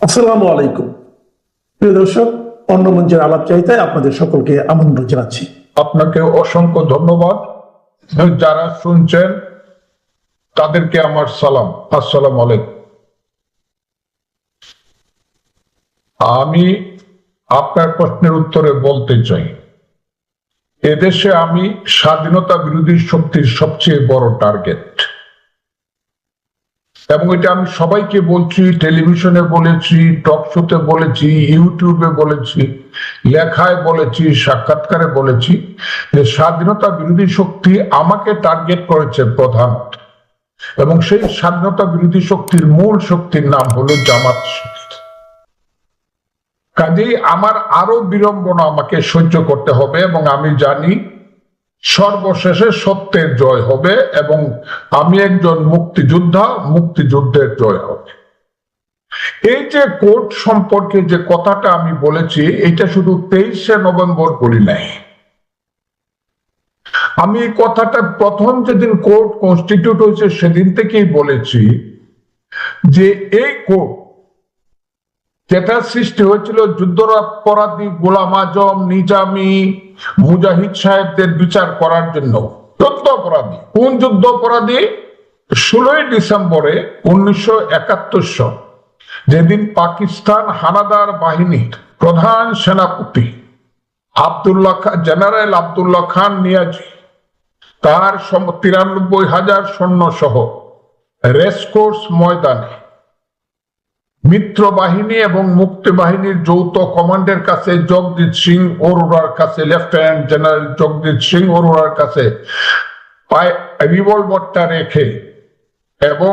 আসসালামু আলাইকুম প্রিয় দর্শক, অন্য মঞ্চের আলাপ চাইতে আপনাদের সকলকে আমন্ত্রণ জানাচ্ছি। আপনাকে অসংখ্য ধন্যবাদ। যারা শুনছেন তাদেরকে আমার সালাম, আসসালামু আলাইকুম। আমি আপনার প্রশ্নের উত্তরে বলতে চাই, এদেশে আমি স্বাধীনতা বিরোধী শক্তির সবচেয়ে বড় টার্গেট, এবং এটা আমি সবাইকে বলছি, টেলিভিশনে বলেছি, টক শোতে বলেছি, ইউটিউবে বলেছি, লেখায় বলেছি, সাক্ষাৎকারে বলেছি যে স্বাধীনতা বিরোধী শক্তি আমাকে টার্গেট করেছে প্রধান, এবং সেই স্বাধীনতা বিরোধী শক্তির মূল শক্তির নাম হলো জামাত। কাজেই আমার আরো বিড়ম্বনা আমাকে সহ্য করতে হবে, এবং আমি জানি সর্বশেষে সত্যের জয় হবে, এবং আমি একজন মুক্তিযোদ্ধা, মুক্তিযুদ্ধের জয় হবে। এই যে কোর্ট সম্পর্কে যে কথাটা আমি বলেছি, এটা শুধু 23শে নভেম্বর বলি নাই। আমি এই কথাটা প্রথম যেদিন কোর্ট কনস্টিটিউট হয়েছে সেদিন থেকেই বলেছি যে এই কোর্ট যেটা সৃষ্টি হয়েছিল যুদ্ধাপরাধী গোলাম আজম, নিজামী, মুজাহিদ সাহেবদের বিচার করার জন্য। যুদ্ধ অপরাধী, কোন যুদ্ধ অপরাধী? 16ই ডিসেম্বরে 1971 সাল, যেদিন পাকিস্তান হানাদার বাহিনীর প্রধান সেনাপতি জেনারেল আব্দুল্লাহ খান নিয়াজি তার 93,000 সৈন্য সহ রেসকোর্স ময়দানে মিত্র বাহিনী এবং মুক্তি বাহিনীর যৌথ কমান্ডের কাছে জগজিৎ সিং অরোরার কাছে, লেফটেন্যান্ট জেনারেল জগজিৎ সিং অরোরার কাছে রিভলভারটা রেখে, এবং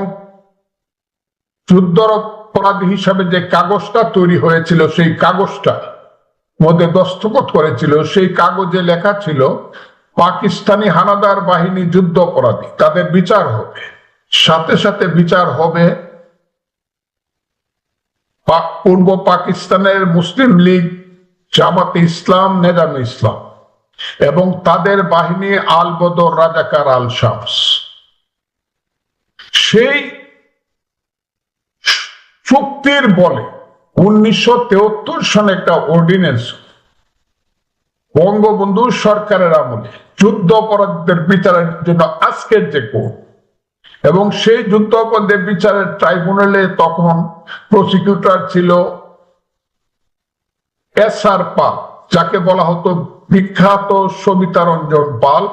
যুদ্ধ অপরাধী হিসাবে যে কাগজটা তৈরি হয়েছিল সেই কাগজটা মধ্যে দস্তখত করেছিল, সেই কাগজে লেখা ছিল পাকিস্তানি হানাদার বাহিনী যুদ্ধ অপরাধী, তাদের বিচার হবে, সাথে সাথে বিচার হবে পূর্ব পাকিস্তানের মুসলিম লীগ, জামাতে ইসলাম, নেজামে ইসলাম এবং তাদের বাহিনী আল বদর, রাজাকার, আল শামস। সেই চুক্তির বলে 1973 সনে একটা অর্ডিন্যান্স বঙ্গবন্ধু সরকারের আমলে যুদ্ধ অপরাধীদের বিচারের জন্য আজকের যে কোর্ট, এবং সেই যুদ্ধ অপরাধের বিচারের ট্রাইব্যুনালে তখন প্রসিকিউটর ছিল এস.আর. পাল, যাকে বলা হতো বিখ্যাত সবিতা রঞ্জন পাল,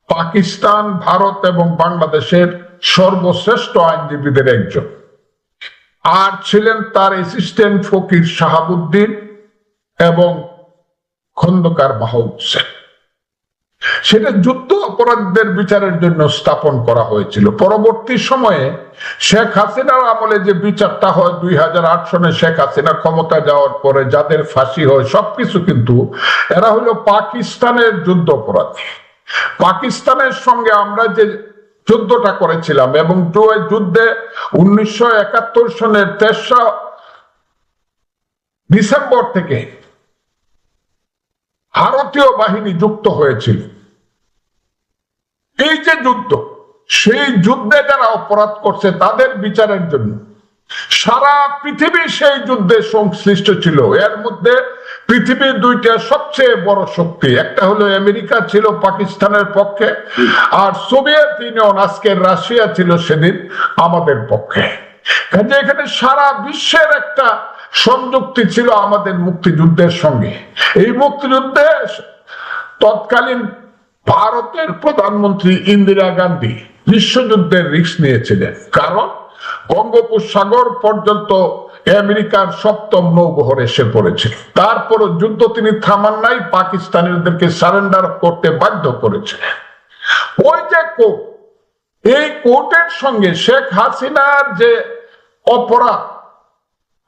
পাকিস্তান, ভারত এবং বাংলাদেশের সর্বশ্রেষ্ঠ আইনজীবীদের একজন। আর ছিলেন তার অ্যাসিস্ট্যান্ট ফকির শাহাবুদ্দিন এবং খন্দকার বাহাউদ হোসেন। সেটা যুদ্ধ অপরাধীদের বিচারের জন্য স্থাপন করা হয়েছিল। পরবর্তী সময়ে শেখ হাসিনার আমলে যে বিচারটা হয় 2008 সনে, শেখ হাসিনা ক্ষমতা যাওয়ার পরে যাদের ফাঁসি হয়, সবকিছু কিন্তু এরা হলো পাকিস্তানের যুদ্ধ অপরাধী। পাকিস্তানের সঙ্গে আমরা যে যুদ্ধটা করেছিলাম, এবং যুদ্ধে 1971 সনের 3রা ডিসেম্বর থেকে ভারতীয় বাহিনী যুক্ত হয়েছিল। এই যে যুদ্ধ, সেই যুদ্ধে যারা অপরাধ করছে তাদের বিচারের জন্য সারা পৃথিবী সেই যুদ্ধে সংশ্লিষ্ট ছিল। এর মধ্যে পৃথিবীর 2টা সবচেয়ে বড় শক্তি, একটা হলো আমেরিকা ছিল পাকিস্তানের পক্ষে, আর সোভিয়েত ইউনিয়ন, আজকের রাশিয়া, ছিল সেদিন আমাদের পক্ষে। কাজে এখানে সারা বিশ্বের একটা সংযুক্তি ছিল আমাদের মুক্তিযুদ্ধের সঙ্গে। এই মুক্তিযুদ্ধে তৎকালীন ভারতের প্রধানমন্ত্রী ইন্দিরা গান্ধী বিশ্বযুদ্ধের রিস্ক নিয়েছিলেন, কারণ বঙ্গোপসাগর পর্যন্ত আমেরিকার 7ম নৌবহর এসে পড়েছিল। তারপরও যুদ্ধ তিনি থামান নাই, পাকিস্তানিদেরকে সারেন্ডার করতে বাধ্য করেছিলেন। ওই যে কোর্ট, এই কোর্টের সঙ্গে শেখ হাসিনার যে অপরাধ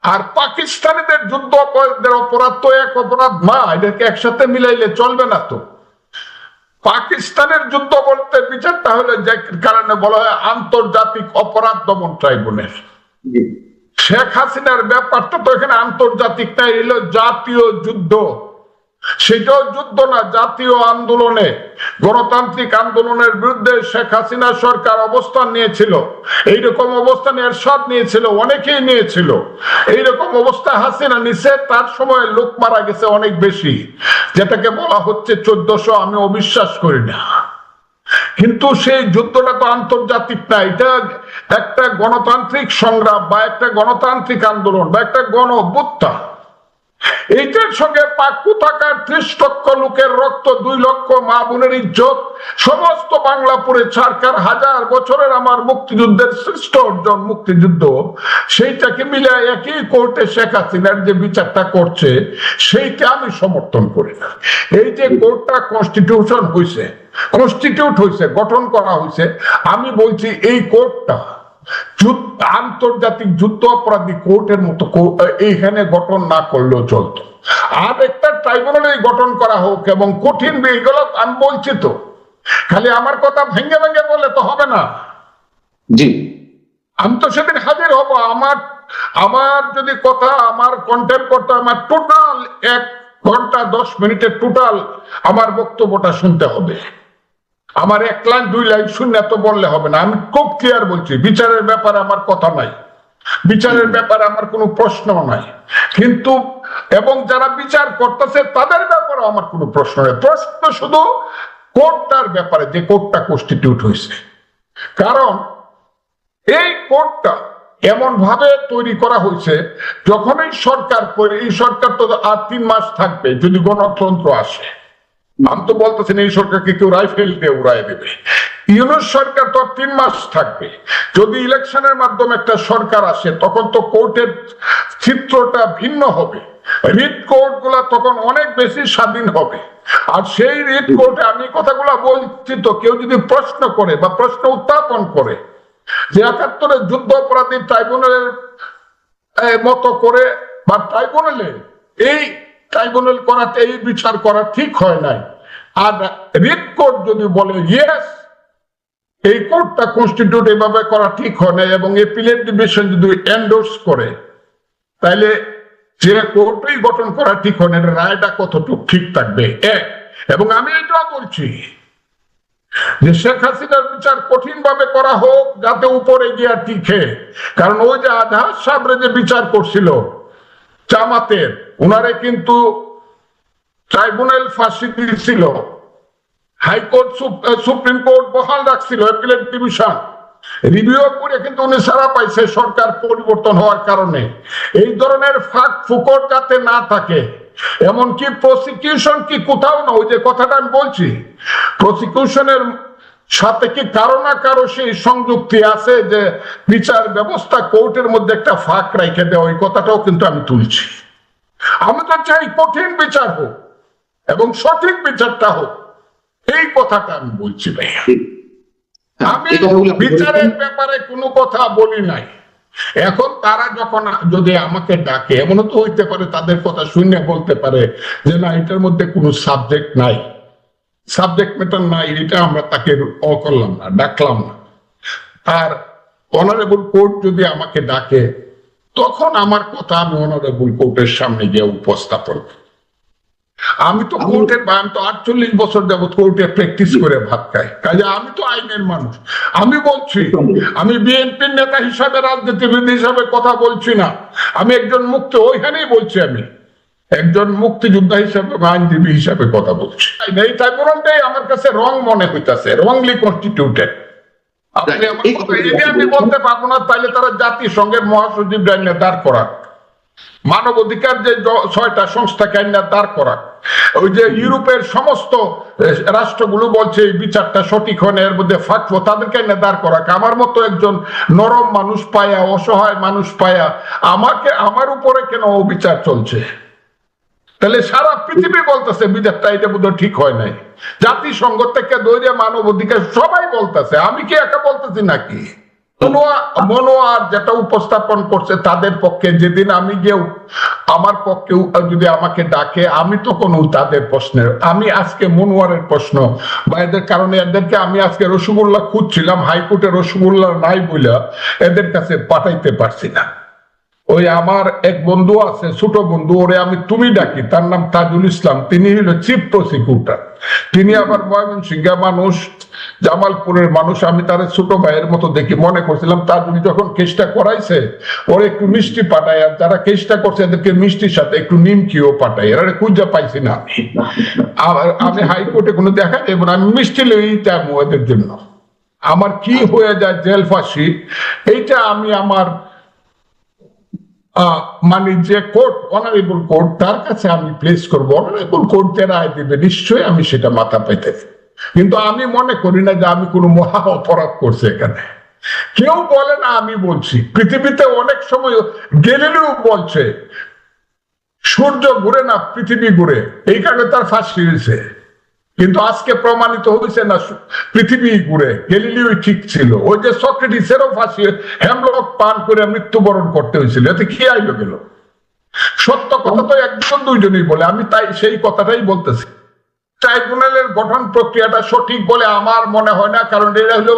আর পাকিস্তানিদের যুদ্ধ অপরাধীদের অপরাধ তো এক অপরাধ না, এদেরকে একসাথে মিলাইলে চলবে না। তো পাকিস্তানের যুদ্ধ বলতে বিচারটা হলো যে কারণে বলা হয় আন্তর্জাতিক অপরাধ দমন ট্রাইব্যুনাল। শেখ হাসিনার ব্যাপারটা তো এখানে আন্তর্জাতিক নাই, এলো জাতীয় যুদ্ধ। সেটাও যুদ্ধ না, জাতীয় আন্দোলনে, গণতান্ত্রিক আন্দোলনের বিরুদ্ধে শেখ হাসিনা সরকার অবস্থান নিয়েছিল। এইরকম অবস্থান এরশাদ নিয়েছিল, অনেকেই নিয়েছিল। এইরকম অবস্থা হাসিনা নিছে, তার সময় লোক মারা গেছে অনেক বেশি, যেটাকে বলা হচ্ছে 1400। আমি অবিশ্বাস করি না, কিন্তু সেই যুদ্ধটা তো আন্তর্জাতিক না, এটা একটা গণতান্ত্রিক সংগ্রাম বা একটা গণতান্ত্রিক আন্দোলন বা একটা গণ অভ্যুত্থান। এইটার সঙ্গে পাক্কু থাকার 30 লক্ষ লোকের রক্ত, 2 লক্ষ মা বোনের ইজ্জত, সমস্ত বাংলাপুরে ছাড়কার হাজার বছরের আমার মুক্তিযুদ্ধের শ্রেষ্ঠ অর্জন মুক্তিযুদ্ধ, সেইটাকে মিলে একই কোর্টে শেখ হাসিনার যে বিচারটা করছে সেইটা আমি সমর্থন করি না। এই যে কোর্টটা কনস্টিটিউট হয়েছে, গঠন করা হয়েছে, আমি বলছি এই কোর্টটা আন্তর্জাতিক যুদ্ধ অপরাধী কোর্টের মতো এইখানে গঠন না করলেও চলতো। আর একটা ট্রাইব্যুনালে গঠন করা হোক এবং কঠিন এগুলো আমি বলছি তো, খালি আমার কথা ভেঙে ভেঙে বললে তো হবে না। জি, আমি তো সেদিন হাজির হব। আমার যদি কথা আমার কন্টেন্ট করতে, আমার টোটাল 1 ঘন্টা 10 মিনিটের টোটাল আমার বক্তব্যটা শুনতে হবে। আমার 1 লাইন 2 লাইন শুনে তো বললে হবে না। আমি খুব ক্লিয়ার বলছি, বিচারের ব্যাপারে আমার কথা নাই, বিচারের ব্যাপারে আমার কোনো প্রশ্ন নাই, কিন্তু এবং যারা বিচার করতেছে তাদের ব্যাপারে আমার কোনো প্রশ্ন নেই। প্রশ্ন শুধু কোর্টটার ব্যাপারে, যে কোর্টটা কনস্টিটিউট হয়েছে। কারণ এই কোর্টটা এমন ভাবে তৈরি করা হয়েছে, যখনই সরকার করে, এই সরকার তো আর 3 মাস থাকবে যদি গণতন্ত্র আসে। আমি তো বলতেছি এই সরকারকে কেউ রাইফেল দিয়ে উড়াই দেবে। ইউনূস সরকার তো 3 মাস থাকবে। যদি ইলেকশনের মাধ্যমে একটা সরকার আসে, তখন তো কোর্টের চিত্রটা ভিন্ন হবে। রিট কোর্ট গুলা তখন অনেক বেশি স্বাধীন হবে। আর সেই রিট কোর্টে আমি কথাগুলা বলছি তো, কেউ যদি প্রশ্ন করে বা প্রশ্ন উত্থাপন করে যে 71-এর যুদ্ধ অপরাধী ট্রাইব্যুনালের মতো করে বা ট্রাইব্যুনালে এই ট্রাইব্যুনাল করাতে এই বিচার করা ঠিক হয় নাই, আর রিট কোর্ট যদি বলে ইয়েস এই কোর্টটা কনস্টিটিউট এভাবে করা ঠিক হয় না, এবং এপিলেট ডিভিশন যদি এন্ডোর্স করে, তাহলে যে কোর্টই গঠন করা ঠিক হয় না, রায়টা কতটুকু ঠিক থাকবে। এবং আমি এটাও বলছি যে শেখ হাসিনার বিচার কঠিন ভাবে করা হোক, যাতে উপরে গিয়া টিকে। কারণ ওই যে আজহার সাহেবরে যে বিচার করছিল জামাতের, উনারে কিন্তু ট্রাইব্যুনাল ফাঁসি দিয়েছিল, হাইকোর্ট সুপ্রিম কোর্ট বহাল রাখছিল, অ্যাপিলেট ডিভিশন রিভিউ করে কিন্তু উনি ছাড়া পাইছে সরকার পরিবর্তন হওয়ার কারণে। এই ধরনের ফাঁক ফুকর যাতে না থাকে, এমনকি প্রসিকিউশন কি কোথাও না, ওই যে কথাটা আমি বলছি, প্রসিকিউশনের সাথে কি কারো না কারো সেই সংযুক্তি আছে যে বিচার ব্যবস্থা কোর্টের মধ্যে একটা ফাঁক রেখে দেওয়া, ওই কথাটাও কিন্তু আমি তুলছি। আমি তো চাই কঠিন বিচার হোক এবং সঠিক বিচারটা হোক, এই কথাটা আমি বলছি ভাই। আমি বিচারের ব্যাপারে কোনো কথা বলি নাই। এখন তারা যখন যদি আমাকে ডাকে, এমনও তো হইতে পারে তাদের কথা শুনে বলতে পারে যে না, এটার মধ্যে কোনো সাবজেক্ট নাই, সাবজেক্ট ম্যাটার নাই, এটা আমরা তাকে করলাম না, ডাকলাম না। আর অনারেবল কোর্ট যদি আমাকে ডাকে, তখন আমার কথা আমি অনারেবল কোর্টের সামনে গিয়ে উপস্থাপন। আমি তো কোর্টের, আমি তো 48 বছর যাবত কোর্টে প্র্যাকটিস করে ভাত খাই, কাজে আমি তো আইনের মানুষ। আমি বলছি, আমি বিএনপির নেতা হিসাবে, রাজনীতিবিদ হিসাবে কথা বলছি না, আমি একজন মুক্ত, ওইখানেই বলছি আমি একজন মুক্তিযোদ্ধা হিসাবে, আইনজীবী হিসাবে কথা বলছি। এই ট্রাইব্যুনালটাই আমার কাছে রং মনে হইতেছে, রংলি কনস্টিটিউটেড। আপনি আমার কথা এনে আমি বলতে পারবো না, তাইলে তারা জাতিসংঘের মহাসচিব ডাইনে দাঁড় করা, মানবাধিকার যে 6টা সংস্থাকে দাঁড় করা, ওই যে ইউরোপের সমস্ত রাষ্ট্রগুলো বলছে এই বিচারটা সঠিক হয় না, এর মধ্যে ফাঁক, তাদেরকে দাঁড় করা। আমার মতো একজন নরম মানুষ পায়া, অসহায় মানুষ পায়া আমাকে, আমার উপরে কেন অবিচার চলছে? তাহলে সারা পৃথিবী বলতেছে বিচারটা এটা বোধহয় ঠিক হয় নাই, জাতিসংঘ থেকে দৈর্য মানবাধিকার সবাই বলতেছে, আমি কি একা বলতেছি নাকি? মনোয়ার যেটা উপস্থাপন করছে তাদের পক্ষে, যেদিন আমি গিয়ে আমার পক্ষে যদি আমাকে ডাকে, আমি তো কোনো তাদের প্রশ্নের, আমি আজকে মনোয়ারের প্রশ্ন বা এদের কারণে এদেরকে আমি আজকে রসগোল্লা খুঁজছিলাম, হাইকোর্টে রসগোল্লা নাই বলে এদের কাছে পাঠাইতে পারছি না। ওই আমার এক বন্ধু আছে, ছোট বন্ধু, ওরে আমি তুমি ডাকি, তার নাম তাজুল ইসলাম, তিনি হলো চিফ প্রসিকিউটর। তিনি আবার ময়মনসিংহ মানুষ, জামালপুরের মানুষ। আমি তার ছোট ভাইয়ের মতো দেখি, মনে করছিলাম তাজুল যখন কেসটা করাইছে ওর একটু মিষ্টি পাঠায়, আর যারা কেসটা করছে এদেরকে মিষ্টির সাথে একটু নিমকিও পাঠায়, এরা খুঁজে পাইছি না। আমি হাইকোর্টে কোনো দেখা যাবে না, আমি মিষ্টি লই যাবো এদের জন্য। আমার কি হয়ে যায় জেল ফাঁসি, এইটা আমি আমার মানে যে কোর্ট, অনারেবল কোর্ট, তার কাছে আমি প্লেস করবো। অনারেবল কোর্ট যে রায় দেবে নিশ্চয়ই আমি সেটা মাথা পেতে, কিন্তু আমি মনে করি না যে আমি কোনো মহা অপরাধ করছি এখানে। কেউ বলে না, আমি বলছি। পৃথিবীতে অনেক সময় গ্যালিলিও বলছে সূর্য ঘুরে না, পৃথিবী ঘুরে, এই কারণে তার ফাঁসি হয়েছে। কিন্তু আজকে প্রমাণিত হয়েছে না পৃথিবী ঘুরে, গ্যালিলিও ঠিক ছিল। ওই যে সক্রেটিসেরও ফাঁসি হেমলক পান করে মৃত্যুবরণ করতে হয়েছিল, এতে কি আইলো গেল? সত্য কথা তো একজন দুইজনই বলে, আমি তাই সেই কথাটাই বলতেছি। ট্রাইব্যুনালের গঠন প্রক্রিয়াটা সঠিক বলে আমার মনে হয় না, কারণ এটা হলো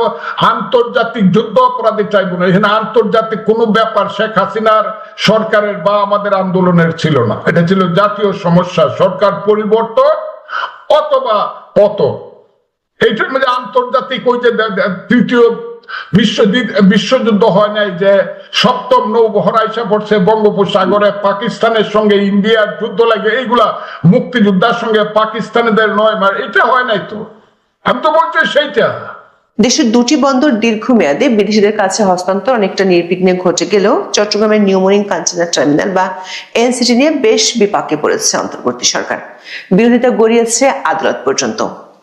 আন্তর্জাতিক যুদ্ধ অপরাধী ট্রাইব্যুনাল। এখানে আন্তর্জাতিক কোনো ব্যাপার শেখ হাসিনার সরকারের বা আমাদের আন্দোলনের ছিল না, এটা ছিল জাতীয় সমস্যা, সরকার পরিবর্তন অথবা পতন। এইটার মধ্যে আন্তর্জাতিক ওই যে তৃতীয় বিশ্বযুদ্ধ হয় নাই, যে সপ্তম নৌবহর আইসা পড়ছে বঙ্গোপসাগরে, পাকিস্তানের সঙ্গে ইন্ডিয়ার যুদ্ধ লাগে, এইগুলা মুক্তিযোদ্ধার সঙ্গে পাকিস্তানিদের নয়, এটা হয় নাই তো। আমি তো বলছি সেইটা। দেশের দুটি বন্দর দীর্ঘমেয়াদে বিদেশিদের কাছে হস্তান্তর অনেকটা নির্বিঘ্নে ঘটে গেলেও চট্টগ্রামের নিউ মরিন কন্টেইনার টার্মিনাল বা এনসিটি নিয়ে বেশ বিপাকে পড়েছে অন্তর্বর্তী সরকার। বিরোধিতা গড়িয়েছে আদালত পর্যন্ত।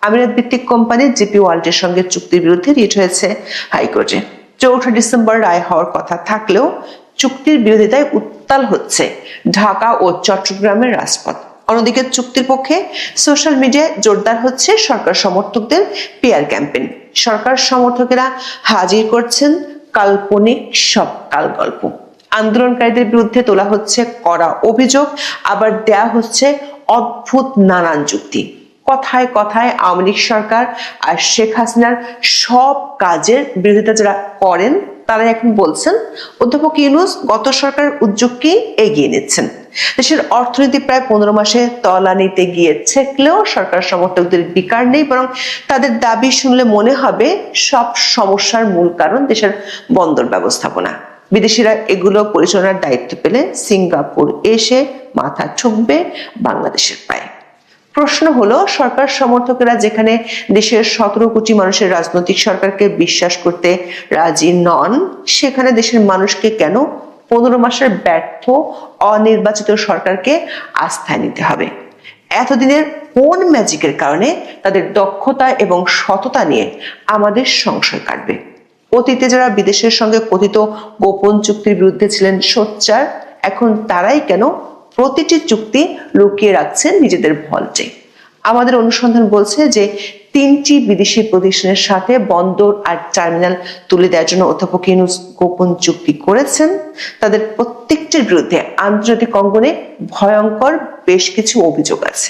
আমিরাত ভিত্তিক কোম্পানি জিপি ওয়ার্ল্ডের সঙ্গে চুক্তির বিরুদ্ধে রিট হয়েছে হাইকোর্টে। 4 ডিসেম্বর রায় হওয়ার কথা থাকলেও চুক্তির বিরোধিতায় উত্তাল হচ্ছে ঢাকা ও চট্টগ্রামের রাজপথ। অন্যদিকে চুক্তির পক্ষে সোশ্যাল মিডিয়ায় জোরদার হচ্ছে সরকার সমর্থকদের পিআর ক্যাম্পেইন। সরকার সমর্থকেরা হাজির করছেন কাল্পনিক সব কালগল্প। আন্দোলনকারীদের বিরুদ্ধে তোলা হচ্ছে কড়া অভিযোগ, আবার দেয়া হচ্ছে অদ্ভুত নানান যুক্তি। কথায় কথায় আওয়ামী লীগ সরকার আর শেখ হাসিনার সব কাজের বিরোধিতা যারা করেন তারা এখন বলছেন অধ্যাপক ইউনূস গত সরকারের উদ্যোগকে এগিয়ে নিচ্ছেন। দেশের অর্থনীতি প্রায় 15 মাসে তলানিতে গিয়ে ছেকলেও সরকার সমর্থকদের বিকার নেই, বরং তাদের দাবি শুনলে মনে হবে সব সমস্যার মূল কারণ দেশের বন্দর ব্যবস্থাপনা। বিদেশিরা এগুলো পরিচালনার দায়িত্ব পেলে সিঙ্গাপুর এসে মাথা ঠুকবে বাংলাদেশের পায়ে। প্রশ্ন হলো, সরকার সমর্থকেরা যেখানে দেশের 17 কোটি মানুষের রাজনৈতিক সরকারকে বিশ্বাস করতে রাজি নন, সেখানে দেশের মানুষকে কেন 15 মাসের ব্যর্থ অনির্বাচিত সরকারকে আস্থায় নিতে হবে? এতদিনের কোন ম্যাজিকের কারণে তাদের দক্ষতা এবং সততা নিয়ে আমাদের সংশয় কাটবে? অতীতে যারা বিদেশের সঙ্গে কথিত গোপন চুক্তির বিরুদ্ধে ছিলেন সোচ্চার, এখন তারাই কেন প্রতিটি চুক্তি লুকিয়ে রাখছেন নিজেদের ভল্টে? আমাদের অনুসন্ধান বলছে যে 3টি বিদেশি প্রতিষ্ঠানের সাথে বন্দর আর টার্মিনাল তুলে দেওয়ার জন্য অধ্যাপক ইউনূস গোপন চুক্তি করেছেন। তাদের প্রত্যেকটির বিরুদ্ধে আন্তর্জাতিক অঙ্গনে ভয়ঙ্কর বেশ কিছু অভিযোগ আছে।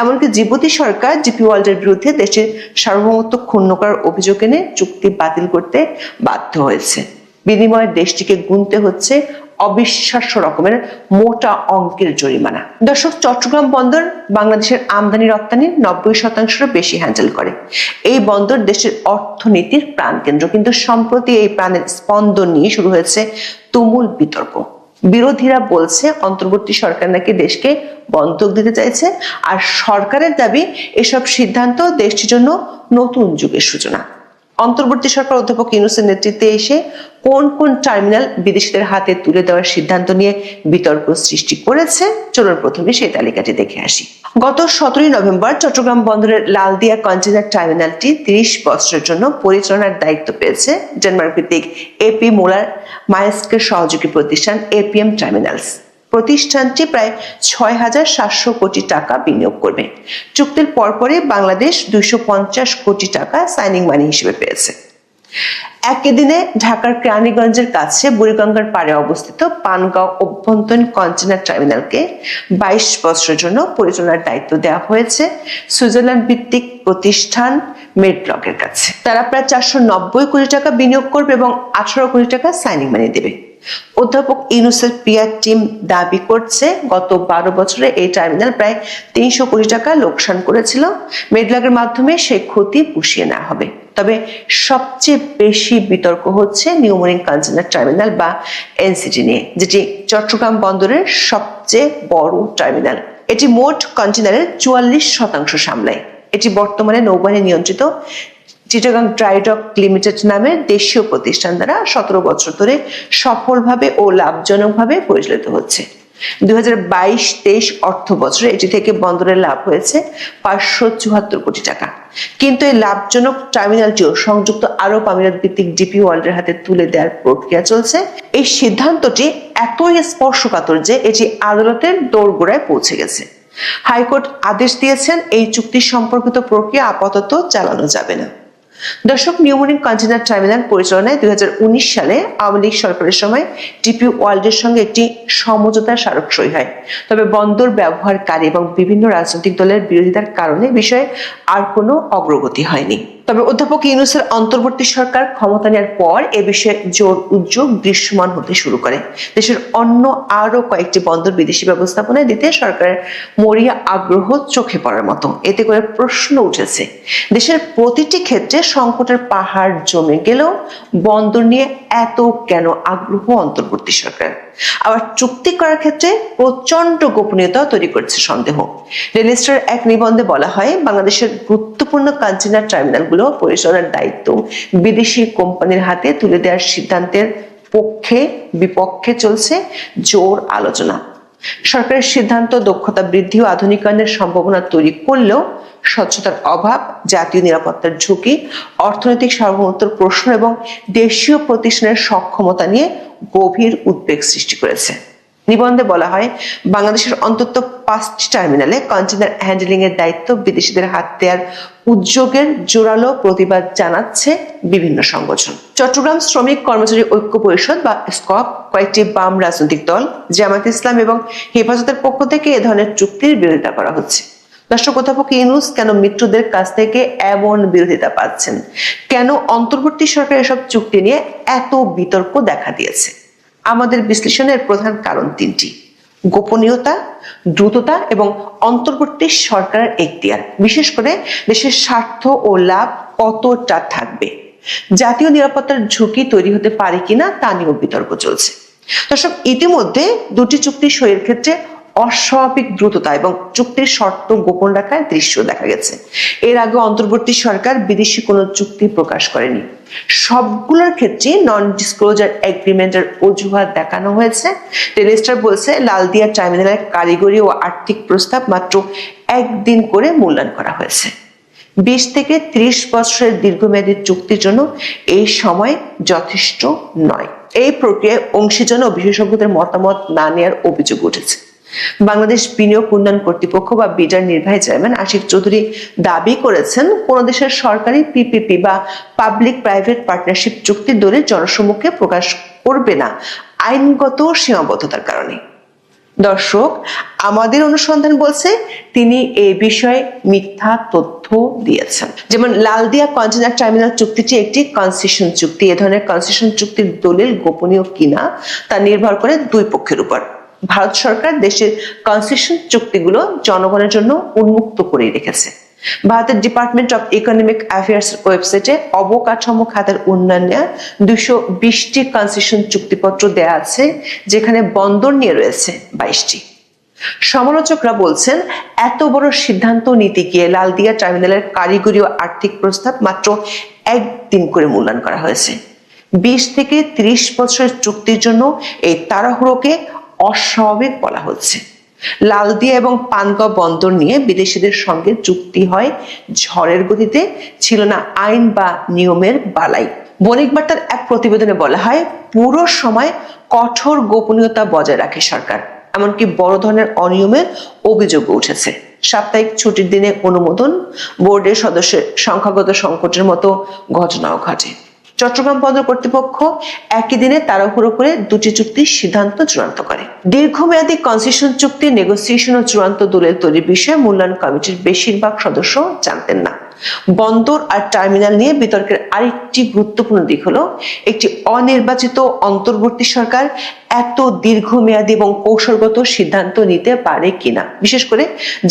এমনকি জিবুতি সরকার জিপি ওয়ার্ল্ডের বিরুদ্ধে দেশের সার্বভৌমত্ব ক্ষুণ্ণ করার অভিযোগ এনে চুক্তি বাতিল করতে বাধ্য হয়েছে। বিনিময়ে দেশটিকে গুনতে হচ্ছে অবিশ্বাস্য রকমের মোটা অঙ্কের জরিমানা। দর্শক, চট্টগ্রাম বন্দর বাংলাদেশের আমদানি রপ্তানির 90% বেশি হ্যান্ডেল করে। এই বন্দর দেশের অর্থনীতির প্রাণকেন্দ্র, কিন্তু সম্প্রতি এই প্রাণের স্পন্দন নিয়ে শুরু হয়েছে তুমুল বিতর্ক। বিরোধীরা বলছে অন্তর্বর্তী সরকার নাকি দেশকে বন্ধক দিতে চাইছে, আর সরকারের দাবি এসব সিদ্ধান্ত দেশটির জন্য নতুন যুগের সূচনা। অন্তর্বর্তী সরকার অধ্যাপক ইউনূসের নেতৃত্বে এসে কোন কোন টার্মিনাল বিদেশিদের হাতে তুলে দেওয়ার সিদ্ধান্ত নিয়ে বিতর্ক সৃষ্টি করেছে, চলুন প্রথমে সেই তালিকাটি দেখে আসি। গত 17 নভেম্বর চট্টগ্রাম বন্দরের লালদিয়া কন্টেইনার টার্মিনালটি 30 বছরের জন্য পরিচালনার দায়িত্ব পেয়েছে ডেনমার্ক ভিত্তিক এপি মোলার মায়েস্কের সহযোগী প্রতিষ্ঠান এপিএম টার্মিনালস। প্রতিষ্ঠানটি প্রায় 6,700 কোটি টাকা বিনিয়োগ করবে। চুক্তির পরপরই বাংলাদেশ 250 কোটি টাকা সাইনিং মানি হিসেবে পেয়েছে। একই দিনে ঢাকার কেরানীগঞ্জের কাছে বুড়িগঙ্গার পাড়ে অবস্থিত পানগাঁও অভ্যন্তরীণ কন্টেইনার টার্মিনালকে 22 বছরের জন্য পরিচালনার দায়িত্ব দেওয়া হয়েছে সুইজারল্যান্ড ভিত্তিক প্রতিষ্ঠান মেডব্লকের কাছে। তারা প্রায় 490 কোটি টাকা বিনিয়োগ করবে এবং 18 কোটি টাকা সাইনিং মানি দেবে। অধ্যাপক ইউনূসের পিআর টিম দাবি করছে গত 12 বছরে এই টার্মিনাল প্রায় 300 কোটি টাকা লোকসান করেছিল। মেডলাগের মাধ্যমে সেই ক্ষতি পুষিয়ে নেওয়া হবে। তবে সবচেয়ে বেশি বিতর্ক হচ্ছে নিউ মরিন কন্টেইনার টার্মিনাল বা এনসিটি নিয়ে, যেটি চট্টগ্রাম বন্দরের সবচেয়ে বড় টার্মিনাল। এটি মোট কন্টেইনারের 44% সামলায়। এটি বর্তমানে নৌবাহিনী নিয়ন্ত্রিত চিটাগাং ড্রাই ডক লিমিটেড নামের দেশীয় প্রতিষ্ঠান দ্বারা 17 বছর ধরে সফলভাবে ও লাভজনকভাবে পরিচালিত হচ্ছে। 2022-23 অর্থ বছরে এটি থেকে বন্দরের লাভ হয়েছে 574 কোটি টাকা। কিন্তু এই লাভজনক টার্মিনালটিও সংযুক্ত আরব আমিরাত ভিত্তিক ডিপি ওয়ার্ল্ডের হাতে তুলে দেওয়ার প্রক্রিয়া চলছে। এই সিদ্ধান্তটি এতই স্পর্শকাতর যে এটি আদালতের দোরগোড়ায় পৌঁছে গেছে। হাইকোর্ট আদেশ দিয়েছেন এই চুক্তি সম্পর্কিত প্রক্রিয়া আপাতত চালানো যাবে না। দর্শক, নিউ মরিন কন্টেইনার টার্মিনাল পরিচালনায় 2019 সালে আওয়ামী লীগ সরকারের সময় ডিপি ওয়ার্ল্ডের সঙ্গে একটি সমঝোতার স্মারক সই হয়। তবে বন্দর ব্যবহারকারী এবং বিভিন্ন রাজনৈতিক দলের বিরোধিতার কারণে বিষয়ে আর কোনো অগ্রগতি হয়নি। তবে অধ্যাপক ইউনূসের অন্তর্বর্তী সরকার ক্ষমতা নেওয়ার পর এ বিষয়ে জোর উদ্যোগ দৃশ্যমান হতে শুরু করে। দেশের অন্য আরো কয়েকটি বন্দর বিদেশি ব্যবস্থাপনায় দিতে সরকারের মরিয়া আগ্রহ চোখে পড়ার মতো। এতে করে প্রশ্ন উঠেছে, দেশের প্রতিটি ক্ষেত্রে সংকটের পাহাড় জমে গেলেও বন্দর নিয়ে এত কেন আগ্রহ অন্তর্বর্তী সরকার? আবার চুক্তি করার ক্ষেত্রে প্রচন্ড গোপনীয়তা তৈরি করছে সন্দেহ। ডেইলি স্টার এক নিবন্ধে বলা হয়, বাংলাদেশের গুরুত্বপূর্ণ কন্টেইনার টার্মিনালগুলো পরিচালনার দায়িত্ব বিদেশি কোম্পানির হাতে তুলে দেওয়ার সিদ্ধান্তের পক্ষে বিপক্ষে চলছে জোর আলোচনা। সরকারের সিদ্ধান্ত দক্ষতা বৃদ্ধি ও আধুনিকায়নের সম্ভাবনা তৈরি করলেও স্বচ্ছতার অভাব, জাতীয় নিরাপত্তার ঝুঁকি, অর্থনৈতিক সার্বভৌমত্বের প্রশ্ন এবং দেশীয় প্রতিষ্ঠানের সক্ষমতা নিয়ে গভীর উদ্বেগ সৃষ্টি করেছে। নিবন্ধে বলা হয়, বাংলাদেশের অন্তত 5টি টার্মিনালে কন্টেইনার হ্যান্ডলিং এর দায়িত্ব বিদেশিদের হাত দেওয়ার উদ্যোগের জোরালো প্রতিবাদ জানাচ্ছে বিভিন্ন সংগঠন। চট্টগ্রাম শ্রমিক কর্মচারী ঐক্য পরিষদ বা স্কপ, কয়েকটি বাম রাজনৈতিক দল, জামায়াতে ইসলাম এবং হেফাজতের পক্ষ থেকে এ ধরনের চুক্তির বিরোধিতা করা হচ্ছে। দর্শক, অধ্যাপক ইউনূস কেন মিত্রদের কাছ থেকে এমন বিরোধিতা পাচ্ছেন? কেন অন্তর্বর্তী সরকার এসব চুক্তি নিয়ে এত বিতর্ক দেখা দিয়েছে? আমাদের বিশ্লেষণের প্রধান কারণ 3টি: গোপনীয়তা, দ্রুততা এবং অন্তর্বর্তী সরকারের এখতিয়ার। বিশেষ করে দেশের স্বার্থ ও লাভ কতটা থাকবে, জাতীয় নিরাপত্তার ঝুঁকি তৈরি হতে পারে কিনা তা নিয়েও বিতর্ক চলছে। দর্শক, ইতিমধ্যে 2টি চুক্তি সইয়ের ক্ষেত্রে অস্বাভাবিক দ্রুততা এবং চুক্তির শর্ত গোপন রাখার দৃশ্য দেখা গেছে। এর আগে অন্তর্বর্তী সরকার বিদেশি কোনো চুক্তি প্রকাশ করেনি। সবগুলোর ক্ষেত্রে নন ডিসক্লোজার এগ্রিমেন্টের অজুহাত দেখানো হয়েছে। ডেইলি স্টার বলছে, লালদিয়া টার্মিনালের কারিগরি ও আর্থিক প্রস্তাব মাত্র 1 দিন করে মূল্যায়ন করা হয়েছে। 20 থেকে 30 বছরের দীর্ঘমেয়াদী চুক্তির জন্য এই সময় যথেষ্ট নয়। এই প্রক্রিয়ায় অংশীজন ও বিশেষজ্ঞদের মতামত না নেওয়ার অভিযোগ উঠেছে। বাংলাদেশ বিনিয়োগ উন্নয়ন কর্তৃপক্ষ বা বিডার নির্বাহী চেয়ারম্যান আশিক চৌধুরী দাবি করেছেন, কোন দেশের সরকারি পিপিপি বা পাবলিক প্রাইভেট পার্টনারশিপ চুক্তির দলিল জনসম্মুখে প্রকাশ করবে না আইনগত সীমাবদ্ধতার কারণে। দর্শক, আমাদের অনুসন্ধান বলছে তিনি এই বিষয়ে মিথ্যা তথ্য দিয়েছেন। যেমন লালদিয়া কন্টেইনার টার্মিনাল চুক্তিটি একটি কনসেশন চুক্তি। এ ধরনের কনসেশন চুক্তির দলিল গোপনীয় কিনা তা নির্ভর করে 2 পক্ষের উপর। ভারত সরকার দেশের কনসেশন চুক্তিগুলো জনগণের জন্য উন্মুক্ত করে রেখেছে। ভারতের ডিপার্টমেন্ট অফ ইকোনমিক অ্যাফেয়ার্স ওয়েবসাইটে অবকাঠামো খাতের উন্নয়নে 220টি কনসেশন চুক্তিপত্র দেয়া আছে, যেখানে বন্দর নিয়ে রয়েছে 22টি। সমালোচকরা বলছেন, এত বড় সিদ্ধান্ত নিতে গিয়ে লালদিয়া টার্মিনালের কারিগরি ও আর্থিক প্রস্তাব মাত্র 1 দিন করে মূল্যায়ন করা হয়েছে। 20 থেকে 30 বছরের চুক্তির জন্য এই তাড়াহুড়োকে অস্বাভাবিক বলা হচ্ছে। লালদিয়া এবং পানগাঁও বন্দর নিয়ে বিদেশিদের সঙ্গে চুক্তি হয় ঝড়ের গতিতে, ছিল না আইন বা নিয়মের বালাই। বণিক বার্তার এক প্রতিবেদনে বলা হয়, পুরো সময় কঠোর গোপনীয়তা বজায় রাখে সরকার। এমনকি বড় ধরনের অনিয়মের অভিযোগ উঠেছে। সাপ্তাহিক ছুটির দিনে অনুমোদন, বোর্ডের সদস্যের সংখ্যাগত সংকটের মতো ঘটনাও ঘটে। চট্টগ্রাম বন্দর কর্তৃপক্ষ একই দিনে তাড়াহুড়ো করে দুটি চুক্তির সিদ্ধান্ত চূড়ান্ত করে। দীর্ঘমেয়াদী কনসেশন চুক্তি নেগোসিয়েশন ও চূড়ান্ত দলিল তৈরির বিষয়ে মূল্যায়ন কমিটির বেশিরভাগ সদস্য জানতেন না। বন্দর আর টার্মিনাল নিয়ে বিতর্কের আরেকটি গুরুত্বপূর্ণ দিক হলো একটি অনির্বাচিত অন্তর্বর্তী সরকার এত দীর্ঘমেয়াদী এবং কৌশলগত সিদ্ধান্ত নিতে পারে কিনা, বিশেষ করে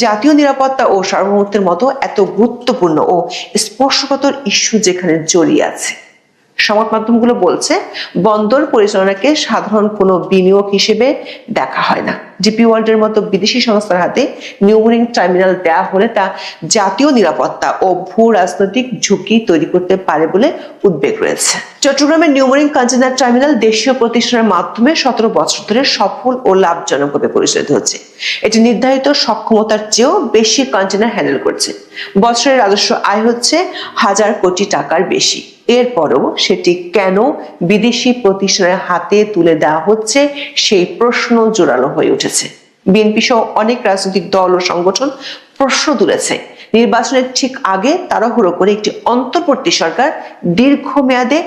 জাতীয় নিরাপত্তা ও সার্বভৌমত্বের মতো এত গুরুত্বপূর্ণ ও স্পর্শকাতর ইস্যু যেখানে জড়িয়ে আছে। সংবাদ মাধ্যমগুলো বলছে বন্দর পরিচালনাকে সাধারণ কোনো বিনিয়োগ হিসেবে দেখা হয় না। ডিপি ওয়ার্ল্ডের মতো বিদেশি সংস্থার হাতে নিউমোরিং টার্মিনাল দেওয়া হলে তা জাতীয় নিরাপত্তা ও ভূ রাজনৈতিক ঝুঁকি তৈরি করতে পারে বলে উদ্বেগ রয়েছে। চট্টগ্রামের নিউমোরিং কন্টেইনার টার্মিনাল দেশীয় প্রতিষ্ঠানের মাধ্যমে 17 বছর ধরে সফল ও লাভজনকভাবে পরিচালিত হচ্ছে। এটি নির্ধারিত সক্ষমতার চেয়েও বেশি কন্টেইনার হ্যান্ডেল করছে। বছরের রাজস্ব আয় হচ্ছে 1000 কোটি টাকার বেশি। এরপরও সেটি কেন বিদেশি প্রতিষ্ঠানের হাতে তুলে দেওয়া হচ্ছে সেই প্রশ্ন জোরালো হয়ে উঠেছে। বিএনপি সহ অনেক রাজনৈতিক দল ও সংগঠন প্রশ্ন তুলেছে, নির্বাচনের ঠিক আগে তাড়াহুড়ো করে একটি অন্তর্বর্তী সরকার দীর্ঘমেয়াদে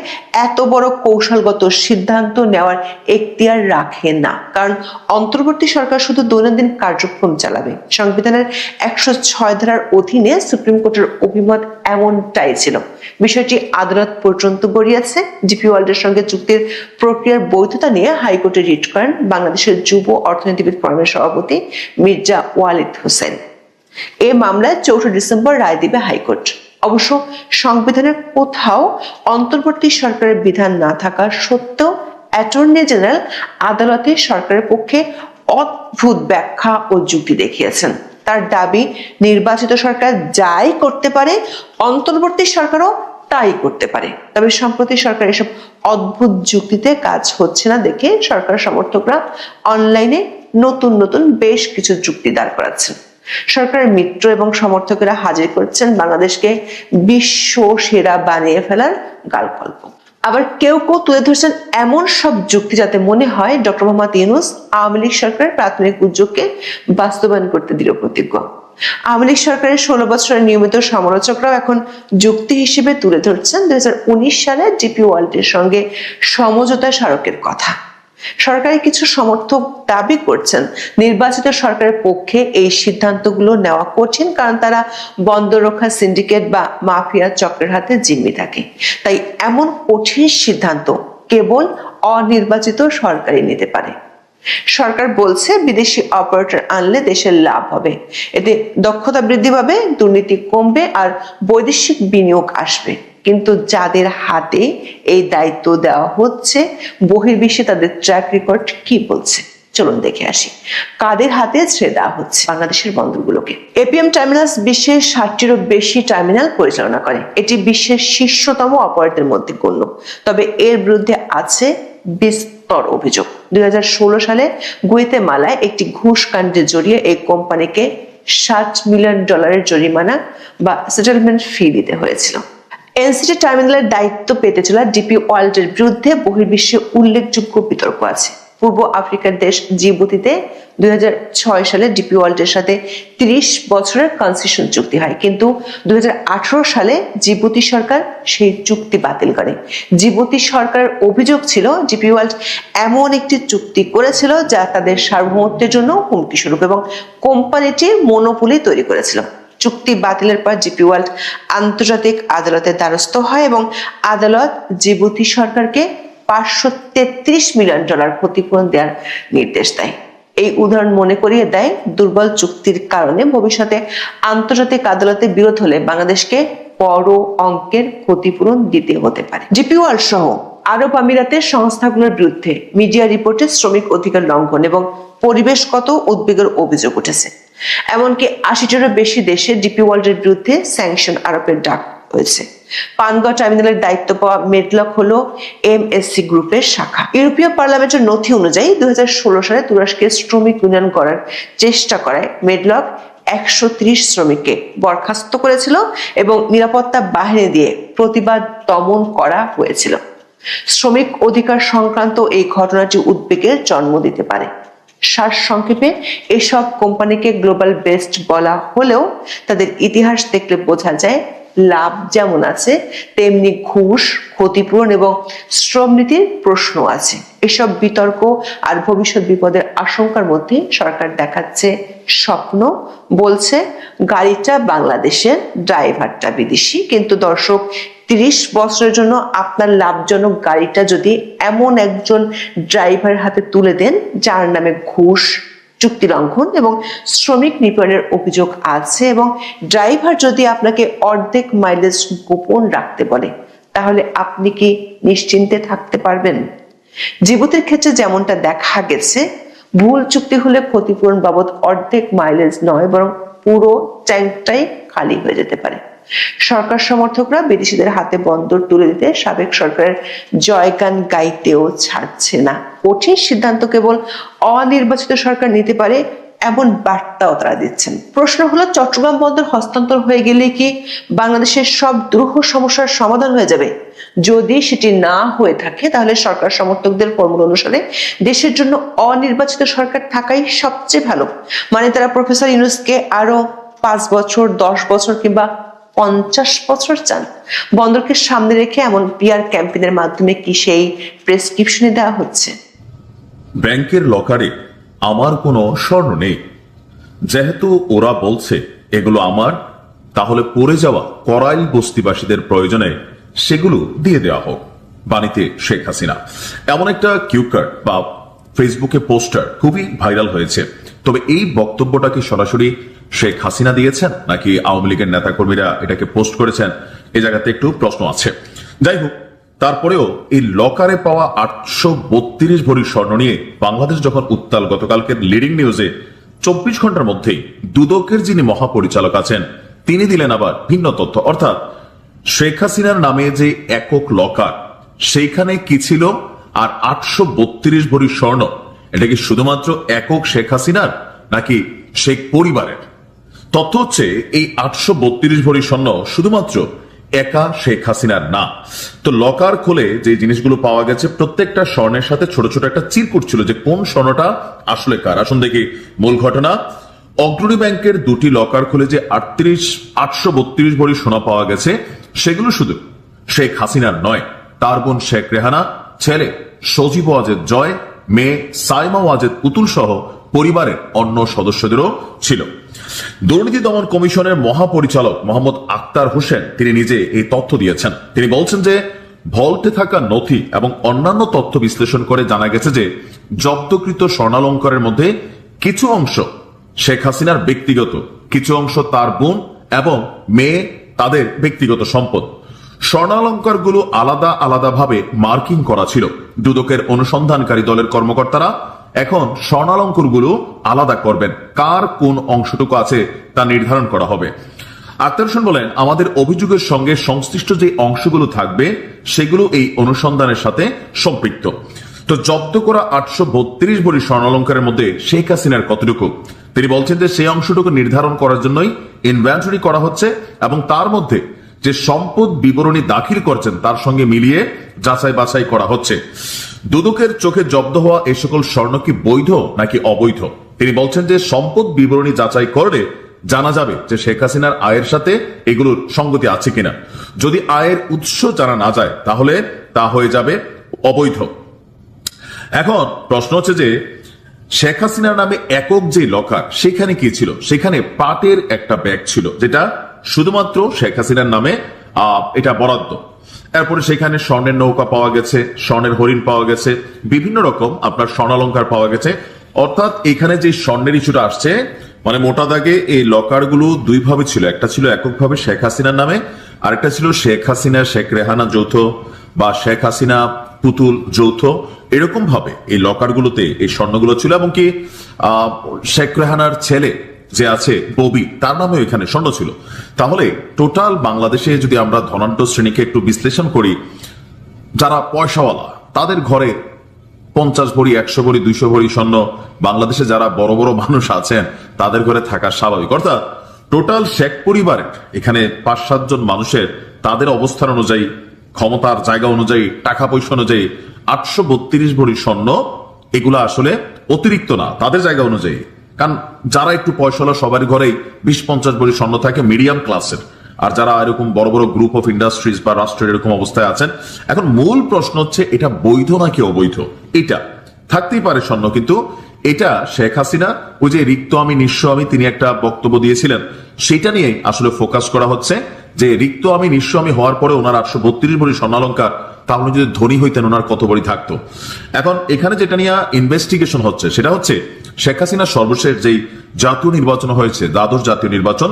এত বড় কৌশলগত সিদ্ধান্ত নেওয়ার এখতিয়ার রাখে না। কারণ অন্তর্বর্তী সরকার শুধু দৈনন্দিন কার্যক্রম চালাবে। সংবিধানের 106 ধারার অধীনে সুপ্রিম কোর্টের অভিমত এমনটাই ছিল। বিষয়টি আদালত পর্যন্ত গড়িয়েছে। ডিপি ওয়ার্ল্ডের সঙ্গে চুক্তির প্রক্রিয়ার বৈধতা নিয়ে হাইকোর্টে রিট করেন বাংলাদেশের যুব অর্থনীতিবিদ ফোরামের সভাপতি মির্জা ওয়ালিদ হোসেন। এ মামলায় 4 ডিসেম্বর রায় দিবে হাইকোর্ট। অবশ্য সংবিধানের কোথাও অন্তর্বর্তী সরকারের বিধান না থাকা সত্ত্বেও অ্যাটর্নি জেনারেল আদালতে সরকারের পক্ষে অদ্ভুত ব্যাখ্যা ও যুক্তি দেখিয়েছেন। তার দাবি, নির্বাচিত সরকার যাই করতে পারে অন্তর্বর্তী সরকারও তাই করতে পারে। তবে সম্প্রতি সরকার এসব অদ্ভুত যুক্তিতে কাজ হচ্ছে না দেখে সরকার সমর্থকরা অনলাইনে নতুন নতুন বেশ কিছু যুক্তি দাঁড় করাচ্ছেন। সরকারের মিত্র এবং সমর্থকেরা হাজির করছেন বাংলাদেশকে বিশ্ব সেরা বানিয়ে ফেলার গালগল্প। আবার কেউ কেউ তুলে ধরছেন এমন সব যুক্তি যাতে মনে হয় ডক্টর মোহাম্মদ ইউনূস আওয়ামী লীগ সরকারের প্রাথমিক উদ্যোগকে বাস্তবায়ন করতে দৃঢ় প্রতিজ্ঞ। আওয়ামী লীগ সরকারের 16 বছরের নিয়মিত সমালোচকরাও এখন যুক্তি হিসেবে তুলে ধরছেন 2019 সালে ডিপি ওয়ার্ল্ডের সঙ্গে সমঝোতা স্মারকের কথা। সরকারি কিছু সমর্থক দাবি করছেন নির্বাচিত সরকারের পক্ষে এই সিদ্ধান্তগুলো নেওয়া কঠিন, কারণ তারা বন্দর রক্ষা সিন্ডিকেট বা মাফিয়া চক্রের হাতে জিম্মি থাকে। তাই এমন কঠিন সিদ্ধান্ত কেবল অনির্বাচিত সরকারই নিতে পারে। সরকার বলছে বিদেশি অপারেটর আনলে দেশের লাভ হবে, এতে দক্ষতা বৃদ্ধি পাবে, দুর্নীতি কমবে আর বৈদেশিক বিনিয়োগ আসবে। কিন্তু যাদের হাতে এই দায়িত্ব দেওয়া হচ্ছে বহির্বিশ্বে তাদের ট্র্যাক রেকর্ড কি বলছে চলুন দেখে আসি। কাদের হাতে ছেড়ে দেওয়া হচ্ছে বাংলাদেশের বন্দরগুলোকে? এপিএম টার্মিনালস বিশ্বের 60টিরও বেশি টার্মিনাল পরিচালনা করে। এটি বিশ্বের শীর্ষতম অপারেটরের মধ্যে গণ্য। তবে এর বিরুদ্ধে আছে বিস্তর অভিযোগ। 2016 সালে গুয়াতেমালায় একটি ঘুষ কাণ্ডে জড়িয়ে এই কোম্পানিকে $60 মিলিয়ন জরিমানা বা সেটেলমেন্ট ফি দিতে হয়েছিল। এনসিটি টার্মিনালের দায়িত্ব পেতে চলা ডিপি ওয়ার্ল্ডের বিরুদ্ধে বহির্বিশ্বে উল্লেখযোগ্য বিতর্ক আছে। পূর্ব আফ্রিকার দেশ জিবুতিতে 2006 সালে ডিপি ওয়ার্ল্ডের সাথে 30 বছরের কনসেশন চুক্তি হয়, কিন্তু 2018 সালে জিবুতি সরকার সেই চুক্তি বাতিল করে। জিবুতি সরকারের অভিযোগ ছিল ডিপি ওয়ার্ল্ড এমন একটি চুক্তি করেছিল যা তাদের সার্বভৌমত্বের জন্য হুমকি স্বরূপ এবং কোম্পানিটির মনোপলি তৈরি করেছিল। চুক্তি বাতিলের পর ডিপি ওয়ার্ল্ড আন্তর্জাতিক আদালতের দ্বারস্থ হয় এবং আদালত জিবুতি সরকারকে $533 মিলিয়ন ক্ষতিপূরণ দেওয়ার নির্দেশ দেয়। এই উদাহরণ মনে করিয়ে দেয় দুর্বল চুক্তির কারণে ভবিষ্যতে আন্তর্জাতিক আদালতে বিরোধ হলে বাংলাদেশকে বড় অঙ্কের ক্ষতিপূরণ দিতে হতে পারে। ডিপি ওয়ার্ল্ড সহ আরব আমিরাতের সংস্থাগুলোর বিরুদ্ধে মিডিয়া রিপোর্টে শ্রমিক অধিকার লঙ্ঘন এবং পরিবেশগত উদ্বেগের অভিযোগ উঠেছে। এমনকি 80টিরও বেশি দেশে ডিপি ওয়ার্ল্ডের বিরুদ্ধে স্যাংশন আরোপের ডাক হয়েছে। পানগাঁও টার্মিনালের দায়িত্ব পাওয়া মেডলক হলো এমএসসি গ্রুপের শাখা। ইউরোপীয় পার্লামেন্টের নথি অনুযায়ী 2016 সালে তুরস্কের শ্রমিক ইউনিয়ন করার চেষ্টা করায় মেডলক 130 শ্রমিককে বরখাস্ত করেছিল এবং নিরাপত্তা বাহিনী দিয়ে প্রতিবাদ দমন করা হয়েছিল। শ্রমিক অধিকার সংক্রান্ত এই ঘটনাটি উদ্বেগের জন্ম দিতে পারে। সারসংক্ষেপে এসব কোম্পানিকে গ্লোবাল বেস্ট বলা হলেও তাদের ইতিহাস দেখলে বোঝা যায় লাভ যেমন আছে তেমনি ঘুষ, ক্ষতিপূরণ এবং শ্রম নীতির প্রশ্ন আছে। এসব বিতর্ক আর ভবিষ্যৎ বিপদের আশঙ্কার মধ্যে সরকার দেখাচ্ছে স্বপ্ন, বলছে গাড়িটা বাংলাদেশের, ড্রাইভারটা বিদেশি। কিন্তু দর্শক, 30 বছরের জন্য আপনার লাভজনক গাড়িটা যদি এমন একজন ড্রাইভারের হাতে তুলে দেন যার নামে ঘুষ, চুক্তি লঙ্ঘন এবং শ্রমিক নিপীড়নের অভিযোগ আছে, এবং ড্রাইভার যদি আপনাকে অর্ধেক মাইলেজ গোপন রাখতে বলে, তাহলে আপনি কি নিশ্চিন্তে থাকতে পারবেন? জিবুতির ক্ষেত্রে যেমনটা দেখা গেছে, ভুল চুক্তি হলে ক্ষতিপূরণ বাবদ অর্ধেক মাইলেজ নয় বরং পুরো ট্যাঙ্কটাই খালি হয়ে যেতে পারে। সরকার সমর্থকরা বিদেশিদের হাতে বন্দর তুলে দিতে সাবেক সরকারের জয়গান গাইতেও ছাড়ছে না। কঠিন সিদ্ধান্ত কেবল অনির্বাচিত সরকার নিতে পারে, এমন বার্তাও তারা দিচ্ছেন। প্রশ্ন হলো, চট্টগ্রাম বন্দর হস্তান্তর হয়ে গেলে কি বাংলাদেশের সব দুরূহ সমস্যার সমাধান হয়ে যাবে? যদি সেটি না হয়ে থাকে, তাহলে সরকার সমর্থকদের ফর্মুলা অনুসারে দেশের জন্য অনির্বাচিত সরকার থাকাই সবচেয়ে ভালো। মানে তারা প্রফেসর ইউনূসকে আরো 5 বছর, 10 বছর কিংবা 50 বছর চান। বন্দরকে সামনে রেখে এমন পিআর ক্যাম্পেইনের মাধ্যমে কি সেই প্রেসক্রিপশনে দেওয়া হচ্ছে? ব্যাংকের লকারে আমার কোনো স্বর্ণ নেই, যেহেতু ওরা বলছে এগুলো আমার, তাহলে পড়ে যাওয়া করাইল বস্তিবাসীদের প্রয়োজনে সেগুলো দিয়ে দেওয়া হোক। বাণীতে শেখ হাসিনা। এমন একটা কিউ কার্ড বা ফেসবুকে পোস্টার খুবই ভাইরাল হয়েছে। তবে এই বক্তব্যটা কি সরাসরি শেখ হাসিনা দিয়েছেন নাকি আওয়ামী লীগের নেতাকর্মীরা এটাকে পোস্ট করেছেন? এই জায়গাতে একটু প্রশ্ন আছে। যাই হোক, তারপরেও এই লকারে পাওয়া 832 ভরি স্বর্ণ নিয়ে বাংলাদেশ যখন উত্তাল, গতকালকের লিডিং নিউজে 24 ঘন্টার মধ্যেই দুদকের যিনি মহাপরিচালক আছেন তিনি দিলেন আবার ভিন্ন তথ্য। অর্থাৎ শেখ হাসিনার নামে যে একক লকার, সেইখানে কি ছিল আর 832 ভরি স্বর্ণ, এটা কি শুধুমাত্র একক শেখ হাসিনার নাকি শেখ পরিবারের? তথ্য হচ্ছে এই 832 ভরি স্বর্ণ শুধুমাত্র একা শেখ হাসিনার না। তো লকার খুলে যে জিনিসগুলো পাওয়া গেছে, প্রত্যেকটা স্বর্ণের সাথে ছোট ছোট একটা চিরকুট ছিল যে কোন স্বর্ণটা আসলে কার। আসুন দেখি মূল ঘটনা। অগ্রণী ব্যাংকের 2টি লকার খুলে যে 832 ভরি সোনা পাওয়া গেছে, সেগুলো শুধু শেখ হাসিনার নয়, তার বোন শেখ রেহানা, ছেলে সজীব ওয়াজেদ জয়, মেয়ে সাইমা ওয়াজেদ পুতুল সহ পরিবারের অন্য সদস্যদেরও ছিল। দুর্নীতি দমন কমিশনের মহাপরিচালক মোহাম্মদ আক্তার হোসেন তিনি নিজে এই তথ্য দিয়েছেন। তিনি বলছেন যে ভল্টে থাকা নথি এবং অন্যান্য তথ্য বিশ্লেষণ করে জানা গেছে যে জব্দকৃত স্বর্ণালঙ্কারের মধ্যে কিছু অংশ শেখ হাসিনার ব্যক্তিগত, কিছু অংশ তার বোন এবং মেয়ে তাদের ব্যক্তিগত সম্পদ। স্বর্ণালঙ্কারগুলো আলাদা আলাদাভাবে মার্কিং করা ছিল। দুদকের অনুসন্ধানকারী দলের কর্মকর্তারা এখন স্বর্ণালঙ্কারগুলো আলাদা করবেন, কার কোন অংশটুকু আছে তা নির্ধারণ করা হবে। আক্তার হোসেন বলেন, আমাদের অভিযোগের সঙ্গে সংশ্লিষ্ট যে অংশগুলো থাকবে সেগুলো এই অনুসন্ধানের সাথে সম্পৃক্ত। তো জব্দ করা 832 ভরি স্বর্ণালঙ্কারের মধ্যে শেখ হাসিনার কতটুকু, তিনি বলছেন যে সেই অংশটুকু নির্ধারণ করার জন্যই ইনভেন্টরি করা হচ্ছে এবং তার মধ্যে যে সম্পদ বিবরণী দাখিল করছেন তার সঙ্গে মিলিয়ে যাচাই বাছাই করা হচ্ছে। দুদকের চোখে জব্দ হওয়া এই সকল স্বর্ণ কি বৈধ নাকি অবৈধ? তিনি বলছেন যে সম্পদ বিবরণী যাচাই করলে জানা যাবে যে শেখ হাসিনার আয়ের সাথে এগুলোর সঙ্গতি আছে কিনা। যদি আয়ের উৎস জানা না যায় তাহলে তা হয়ে যাবে অবৈধ। এখন প্রশ্ন হচ্ছে যে শেখ হাসিনার নামে একক যে লকার, সেখানে কি ছিল? সেখানে পাটের একটা ব্যাগ ছিল যেটা শুধুমাত্র শেখ হাসিনার নামে এটা বরাদ্দ। এরপরে সেখানে স্বর্ণের নৌকা পাওয়া গেছে, স্বর্ণের হরিণ পাওয়া গেছে, বিভিন্ন রকম আপনার স্বর্ণালঙ্কার পাওয়া গেছে। অর্থাৎ এখানে যে স্বর্ণের ইস্যুটা আসছে, মানে মোটা দাগে এই লকারগুলো দুই ভাবে ছিল। একটা ছিল এককভাবে শেখ হাসিনার নামে, আরেকটা ছিল শেখ হাসিনা শেখ রেহানা যৌথ বা শেখ হাসিনা পুতুল যৌথ। এরকম ভাবে এই লকারগুলোতে এই স্বর্ণগুলো ছিল এবং কি শেখ রেহানার ছেলে যে আছে ববি, তার নামে এখানে স্বর্ণ ছিল। তাহলে টোটাল বাংলাদেশে যদি আমরা ধনাঢ্য শ্রেণীকে একটু বিশ্লেষণ করি, যারা পয়সাওয়ালা তাদের ঘরে 50 ভরি 100 ভরি 200 ভরি স্বর্ণ, বাংলাদেশে যারা বড় বড় মানুষ আছেন তাদের ঘরে থাকা স্বাভাবিক। অর্থাৎ টোটাল শেখ পরিবারের এখানে 5-7 জন মানুষের তাদের অবস্থান অনুযায়ী, ক্ষমতার জায়গা অনুযায়ী, টাকা পয়সা অনুযায়ী 832 ভরি স্বর্ণ এগুলা আসলে অতিরিক্ত না তাদের জায়গা অনুযায়ী। কারণ যারা একটু পয়সাওয়ালা সবার ঘরেই 20-50 ভরি স্বর্ণ থাকে মিডিয়াম ক্লাসের, আর যারা এরকম বড় বড় গ্রুপ অফ ইন্ডাস্ট্রিজ বা রাষ্ট্রের এরকম অবস্থায় আছেন। এখন মূল প্রশ্ন হচ্ছে এটা বৈধ নাকি অবৈধ। এটা থাকতেই পারে স্বর্ণ, কিন্তু এটা শেখ হাসিনা ওই যে রিক্ত আমি নিঃস্ব আমি তিনি একটা বক্তব্য দিয়েছিলেন, সেটা নিয়ে আসলে ফোকাস করা হচ্ছে যে রিক্ত আমি নিঃস্ব আমি হওয়ার পরে ওনার 832 ভরি স্বর্ণালঙ্কার, তাহলে যদি ধনী হইতেন ওনার কত ভরি থাকতো। এখন এখানে যেটা নিয়ে ইনভেস্টিগেশন হচ্ছে সেটা হচ্ছে শেখ হাসিনার সর্বশেষ যেই জাতীয় নির্বাচন হয়েছে, দ্বাদশ জাতীয় নির্বাচন,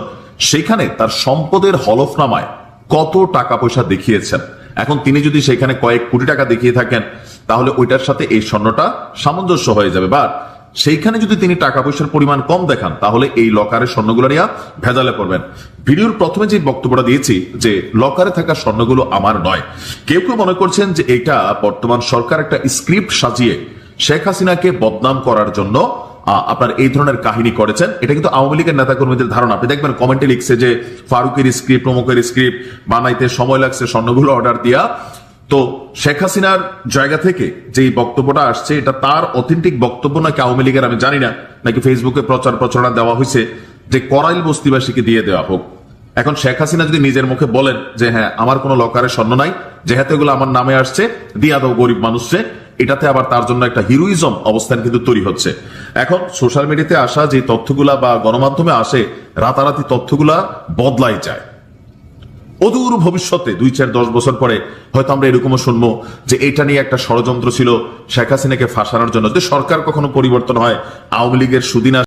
সেখানে তার সম্পদের হলফনামায় কত টাকা পয়সা দেখিয়েছেন। এখন তিনি যদি সেখানে কয়েক কোটি টাকা দেখিয়ে থাকেন তাহলে ওইটার সাথে এই স্বর্ণটা সামঞ্জস্য হয়ে যাবে। বা সেইখানে যদি তিনি টাকা পয়সার পরিমাণ কম দেখান তাহলে এই লকারের স্বর্ণগুলো নিয়ে ভেজালে পড়বেন। ভিডিওর প্রথমে যে বক্তব্যটা দিয়েছি যে লকারে থাকা স্বর্ণগুলো আমার নয়, কেউ কেউ মনে করছেন যে এটা বর্তমান সরকার একটা স্ক্রিপ্ট সাজিয়ে শেখ হাসিনাকে বদনাম করার জন্য আপনার এই ধরনের কাহিনী করেছেন। এটা কিন্তু আওয়ামী লীগের নেতাকর্মীদের ধারণা। আপনি দেখবেন কমেন্টে লিখছে যে ফারুকের স্ক্রিপ্ট, প্রমুখের স্ক্রিপ্ট বানাইতে সময় লাগছে, স্বর্ণগুলো অর্ডার দিয়া। তো শেখ হাসিনার জায়গা থেকে যে বক্তব্যটা আসছে এটা তার অথেন্টিক বক্তব্য নাকি আওয়ামী লীগের আমি জানি না, নাকি ফেসবুকে প্রচার প্রচারণা দেওয়া হয়েছে যে করাইল বস্তিবাসীকে দিয়ে দেওয়া হোক। এখন শেখ হাসিনা যদি নিজের মুখে বলেন যে হ্যাঁ আমার কোনো লকারে স্বর্ণ নাই, যেহেতু এগুলো আমার নামে আসছে দিয়া দাও গরিব মানুষে, এটাতে আবার তার জন্য একটা হিরোইজম অবস্থান কিন্তু তৈরি হচ্ছে। এখন সোশ্যাল মিডিয়াতে আসা যে তথ্যগুলা বা গণমাধ্যমে আসে, রাতারাতি তথ্যগুলা বদলাই যায়। অদূর ভবিষ্যতে 2-4-10 বছর পরে হয়তো আমরা এরকমও শুনবো যে এটা নিয়ে একটা ষড়যন্ত্র ছিল শেখ হাসিনাকে ফাঁসানোর জন্য। যদি সরকার কখনো পরিবর্তন হয়, আওয়ামী লীগের সুদিন